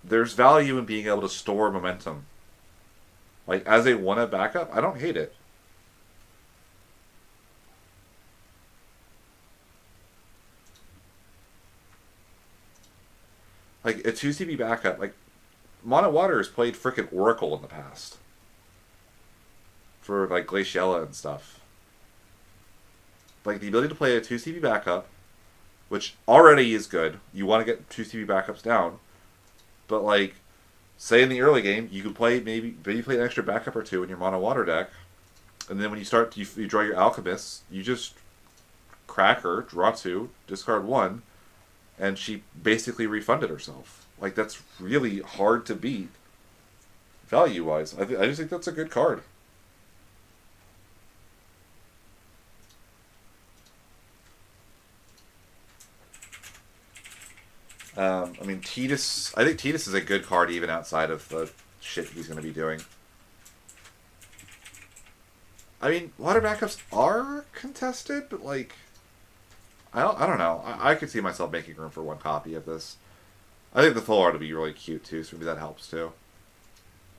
There's value in being able to store momentum. Like, as a one-up backup, I don't hate it. Like, a 2CP backup, like, Mono Water has played frickin' Oracle in the past. For, like, Glaciella and stuff. Like, the ability to play a 2CP backup, which already is good. You want to get 2CP backups down. But, like, say in the early game, you could play maybe play an extra backup or 2 in your Mono Water deck. And then when you start, you draw your Alchemist, you just crack her, draw 2, discard 1, and she basically refunded herself. Like, that's really hard to beat value-wise. I just think that's a good card. I mean, Tidus. I think Tidus is a good card even outside of the shit he's going to be doing. I mean, water backups are contested, but like, I don't know. I could see myself making room for one copy of this. I think the full art would be really cute too, so maybe that helps too.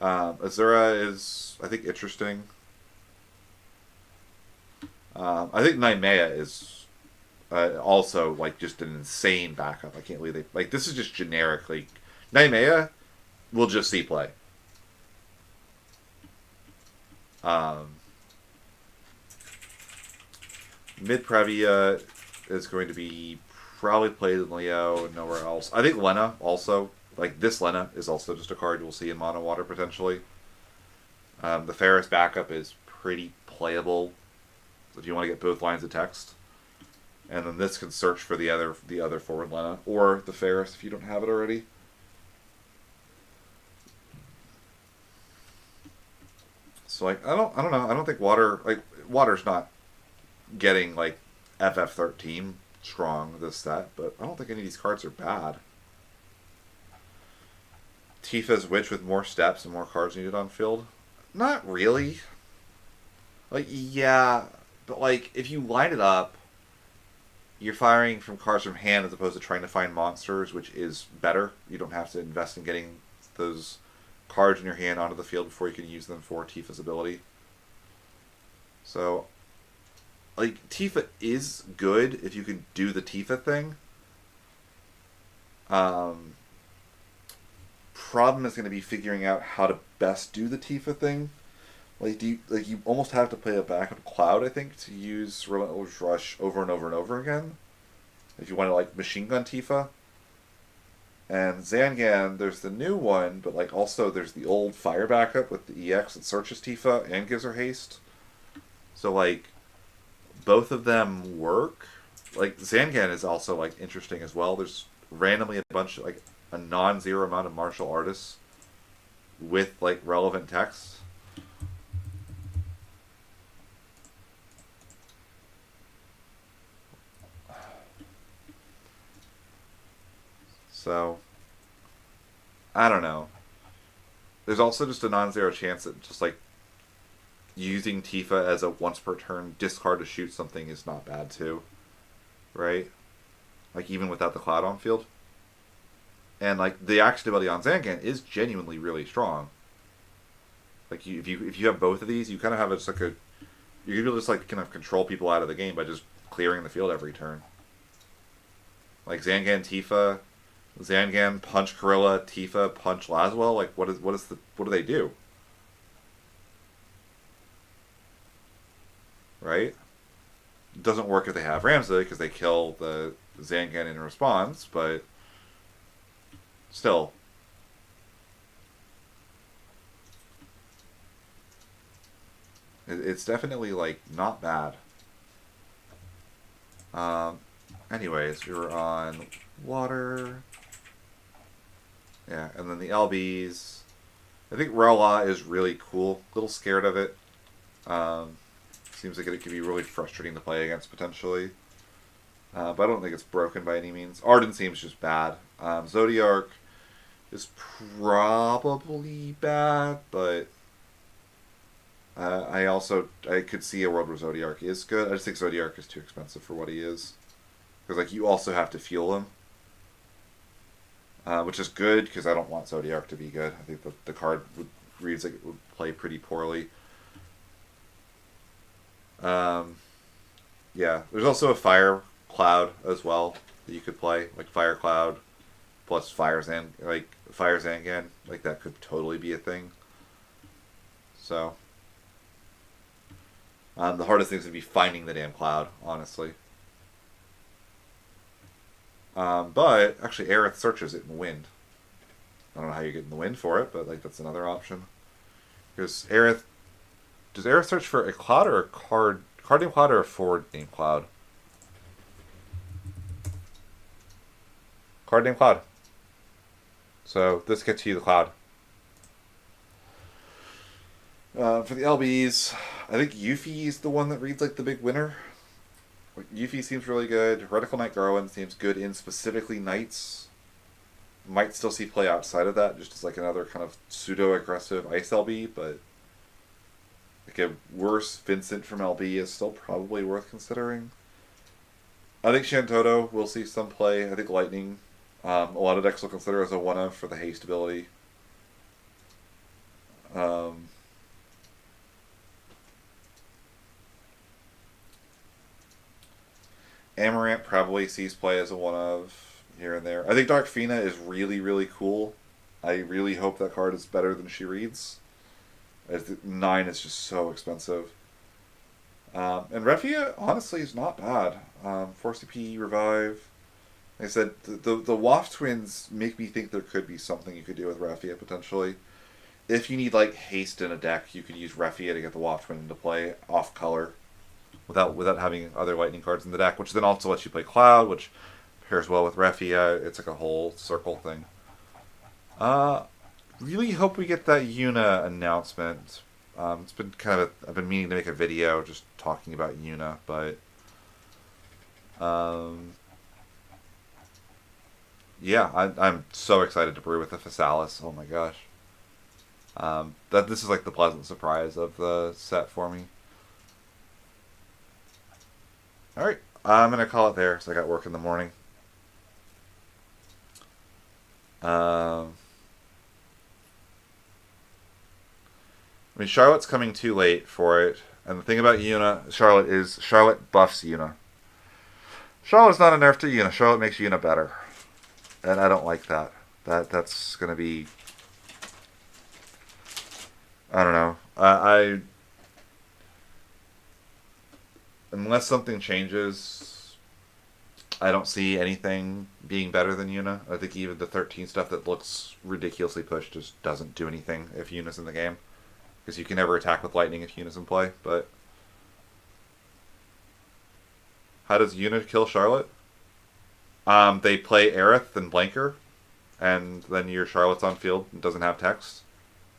Azura is, I think, interesting. I think Naimea is also like just an insane backup. I can't believe they like this is just generically Naimea will just see play. Mid Previa is going to be probably played in Leo and nowhere else. I think Lena also, like this Lena is also just a card you'll see in Mono Water potentially. The Ferris backup is pretty playable if you want to get both lines of text. And then this can search for the other forward Lena or the Ferris if you don't have it already. So like I don't know. I don't think water's not getting like FF13 strong this set, but I don't think any of these cards are bad. Tifa's Witch with more steps and more cards needed on field? Not really. Like, yeah, but like if you line it up, you're firing from cards from hand as opposed to trying to find monsters, which is better. You don't have to invest in getting those cards in your hand onto the field before you can use them for Tifa's ability. So, like, Tifa is good if you can do the Tifa thing. Problem is going to be figuring out how to best do the Tifa thing. Like, you almost have to play a backup Cloud, I think, to use Relentless Rush over and over and over again. If you want to, like, Machine Gun Tifa. And Zangan, there's the new one, but, like, also there's the old Fire backup with the EX that searches Tifa and gives her haste. So, like, both of them work. Like, Zangan is also, like, interesting as well. There's randomly a bunch of, like, a non-zero amount of martial artists with, like, relevant text. So, I don't know. There's also just a non-zero chance that just, like, using Tifa as a once per turn discard to shoot something is not bad too. Right? Like, even without the Cloud on field. And, like, the action ability on Zangan is genuinely really strong. Like, if you have both of these, you kind of have just like a... You're able to just, like, kind of control people out of the game by just clearing the field every turn. Like, Zangan, Tifa... Zangan, punch Gorilla, Tifa, punch Laswell. Like, what do they do? right? It doesn't work if they have Ramsey because they kill the Zangan in response, but still. It's definitely, like, not bad. Anyways, we were on water. Yeah, and then the LBs. I think Rela is really cool. A little scared of it. Seems like it could be really frustrating to play against, potentially. But I don't think it's broken by any means. Arden seems just bad. Zodiark is probably bad, but I could see a world where Zodiark is good. I just think Zodiark is too expensive for what he is, because like you also have to fuel him, which is good because I don't want Zodiark to be good. I think the card reads like it would play pretty poorly. Yeah, there's also a Fire Cloud as well that you could play, like Fire Cloud plus Fire Zangan, like that could totally be a thing. So the hardest thing is going to be finding the damn cloud, honestly. But actually, Aerith searches it in wind. I don't know how you're getting the wind for it, but like that's another option. Because Aerith, does Aerith search for a cloud or a card name cloud or a forward name cloud? Card name cloud. So this gets you the cloud. For the LBs, I think Yuffie is the one that reads like the big winner. Yuffie seems really good. Reticle Knight Garland seems good in specifically Knights. Might still see play outside of that, just as like another kind of pseudo-aggressive Ice LB, but like a worse Vincent from LB is still probably worth considering. I think Shantoto will see some play. I think Lightning, a lot of decks will consider as a one-of for the haste ability. Amaranth probably sees play as a one-of here and there. I think Dark Fina is really, really cool. I really hope that card is better than she reads. 9 is just so expensive. And Refia, honestly, is not bad. 4 CP, Revive. Like I said, the Waft Twins make me think there could be something you could do with Refia, potentially. If you need, like, haste in a deck, you could use Refia to get the Waft Twin into play off color. Without having other lightning cards in the deck, which then also lets you play Cloud, which pairs well with Refia. It's like a whole circle thing. Really hope we get that Yuna announcement. It's been kind of I've been meaning to make a video just talking about Yuna, but yeah, I'm so excited to brew with the Physalis. Oh my gosh. This is like the pleasant surprise of the set for me. Alright, I'm going to call it there, so I got work in the morning. I mean, Charlotte's coming too late for it, and the thing about Yuna, Charlotte buffs Yuna. Charlotte's not a nerf to Yuna, Charlotte makes Yuna better. And I don't like that. That's going to be... I don't know. Unless something changes, I don't see anything being better than Yuna. I think even the 13 stuff that looks ridiculously pushed just doesn't do anything if Yuna's in the game. Because you can never attack with lightning if Yuna's in play, but... How does Yuna kill Charlotte? They play Aerith and Blanker, and then your Charlotte's on field and doesn't have text.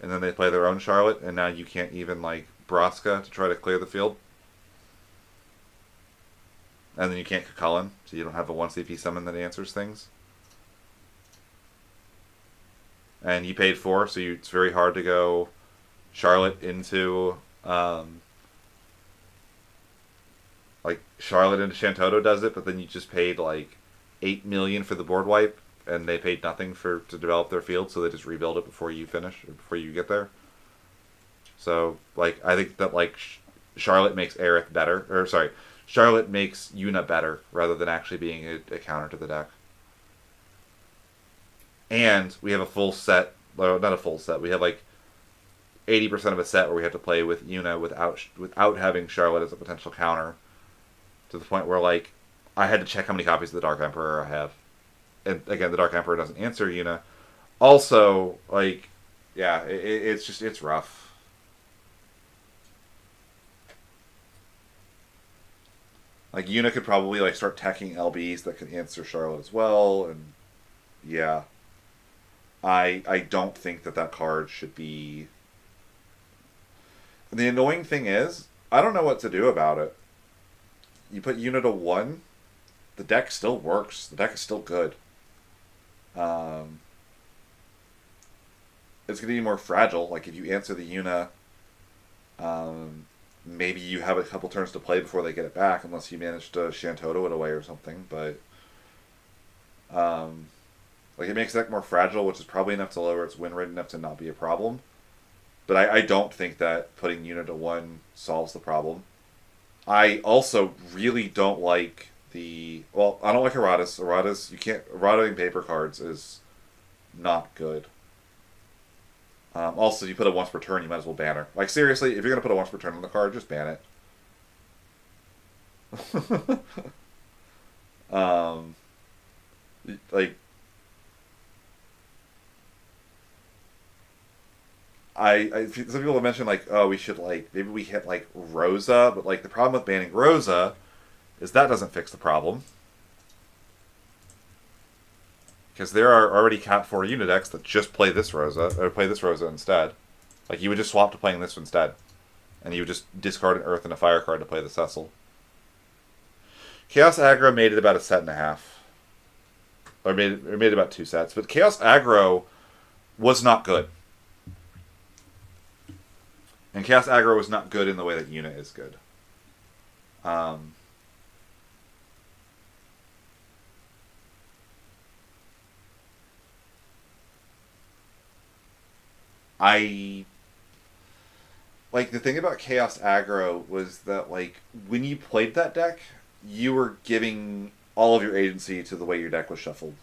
And then they play their own Charlotte, and now you can't even, like, Braska to try to clear the field. And then you can't Cucullin, so you don't have a 1 CP summon that answers things. And you paid 4, so it's very hard to go Charlotte into... like, Charlotte into Shantoto does it, but then you just paid, like, 8 million for the board wipe, and they paid nothing to develop their field, so they just rebuild it before you finish, or before you get there. So, like, I think that, like, Charlotte makes Aerith better, or, sorry... Charlotte makes Yuna better rather than actually being a counter to the deck. And we have a full set, well, not a full set, we have like 80% of a set where we had to play with Yuna without having Charlotte as a potential counter, to the point where like I had to check how many copies of the Dark Emperor I have, and again the Dark Emperor doesn't answer Yuna. Also, like, yeah, it's rough. Like Yuna could probably like start teching LBs that could answer Charlotte as well, and yeah, I don't think that card should be. And the annoying thing is, I don't know what to do about it. You put Yuna to 1, the deck still works. The deck is still good. It's going to be more fragile. Like, if you answer the Yuna, maybe you have a couple turns to play before they get it back, unless you manage to Shantoto it away or something. But, like, it makes the deck more fragile, which is probably enough to lower its win rate enough to not be a problem. But I don't think that putting Yuna to 1 solves the problem. I also really don't like I don't like Eratus. Errataing paper cards is not good. Also, if you put it once per turn, you might as well ban her. Like, seriously, if you're going to put it once per turn on the card, just ban it. Like, some people have mentioned like, oh, we should like maybe we hit like Rosa, but like the problem with banning Rosa is that doesn't fix the problem, because there are already Cat 4 unit decks that just play this Rosa or play this Rosa instead. Like you would just swap to playing this instead, and you would just discard an Earth and a Fire card to play the Cecil. Chaos Aggro made it about a set and a half, or made it about 2 sets, but Chaos Aggro was not good. And Chaos Aggro was not good in the way that Yuna is good. Like, the thing about Chaos Aggro was that, like, when you played that deck, you were giving all of your agency to the way your deck was shuffled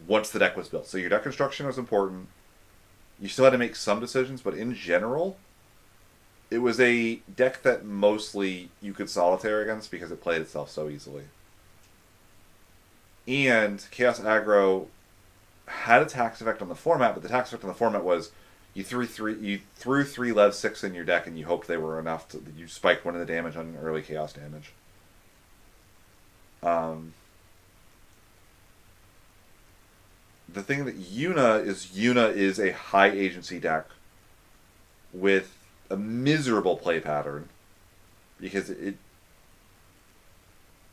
once the deck was built. So your deck construction was important. You still had to make some decisions, but in general, it was a deck that mostly you could solitaire against because it played itself so easily. And Chaos Aggro had a tax effect on the format, but the tax effect on the format was you threw three Lev 6 in your deck and you hoped they were enough to you spiked one of the damage on early chaos damage. The thing that Yuna is a high agency deck with a miserable play pattern, because and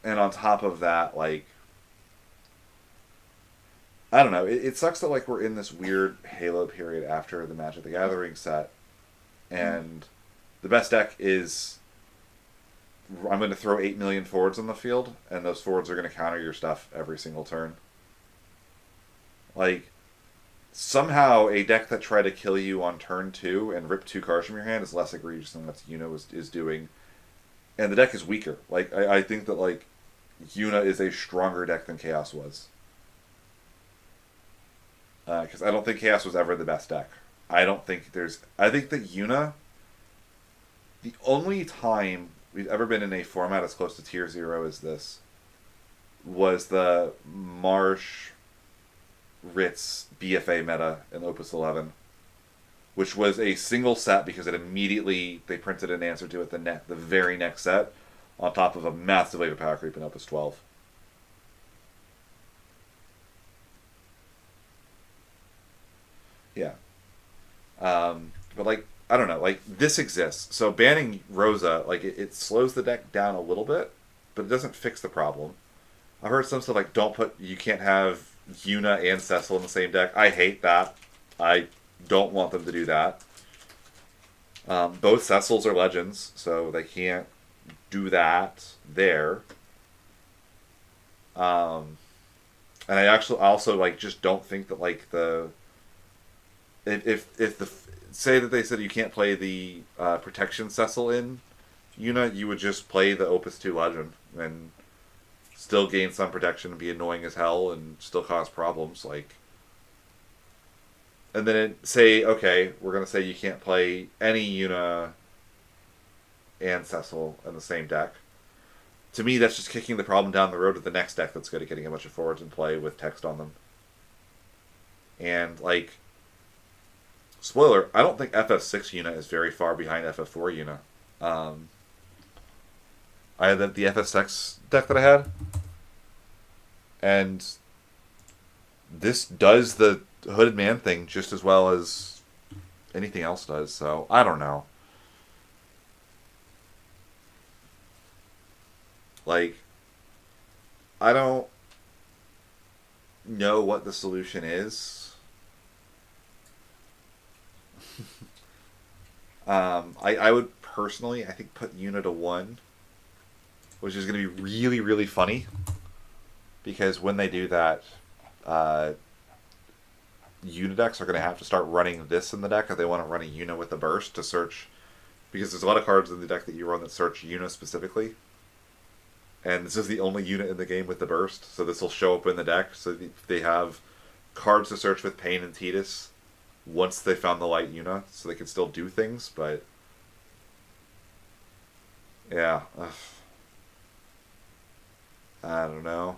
on top of that, like, I don't know, it sucks that like we're in this weird Halo period after the Magic the Gathering set, and the best deck is I'm going to throw 8 million forwards on the field, and those forwards are going to counter your stuff every single turn. Like, somehow a deck that tried to kill you on turn 2 and rip 2 cards from your hand is less egregious than what Yuna is doing. And the deck is weaker. Like, I think that, like, Yuna is a stronger deck than Chaos was. Because I don't think Chaos was ever the best deck. I think that Yuna, the only time we've ever been in a format as close to tier 0 as this, was the Marsh Ritz BFA meta in Opus 11, which was a single set because they printed an answer to it the very next set, on top of a massive wave of power creep in Opus 12. Yeah. But like, I don't know, like, this exists. So banning Rosa, like, it slows the deck down a little bit, but it doesn't fix the problem. I've heard some stuff like, you can't have Yuna and Cecil in the same deck. I hate that. I don't want them to do that. Both Cecils are legends, so they can't do that there. And I also like just don't think that like say that they said you can't play the protection Cecil in Yuna, you would just play the Opus 2 legend and still gain some protection and be annoying as hell and still cause problems. Like, and then say, okay, we're gonna say you can't play any Yuna and Cecil in the same deck. To me, that's just kicking the problem down the road to the next deck that's good at getting a bunch of forwards in play with text on them. And, like, spoiler, I don't think FF6 Yuna is very far behind FF4 Yuna. I had the FF6 deck that I had, and this does the Hooded Man thing just as well as anything else does, so I don't know. Like, I don't know what the solution is. I would personally, I think, put Yuna to 1, which is going to be really, really funny. Because when they do that, Yuna decks are going to have to start running this in the deck if they want to run a Yuna with a burst to search. Because there's a lot of cards in the deck that you run that search Yuna specifically. And this is the only unit in the game with the burst, so this will show up in the deck. So they have cards to search with Pain and Tidus once they found the light Yuna, so they can still do things, but yeah. I don't know.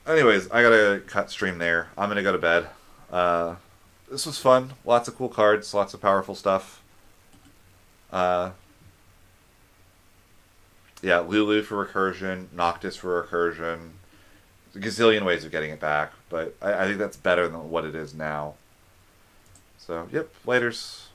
Anyways, I gotta cut stream there. I'm gonna go to bed. This was fun. Lots of cool cards, lots of powerful stuff. Yeah, Lulu for recursion, Noctis for recursion. There's a gazillion ways of getting it back, but I think that's better than what it is now. So, yep, laters.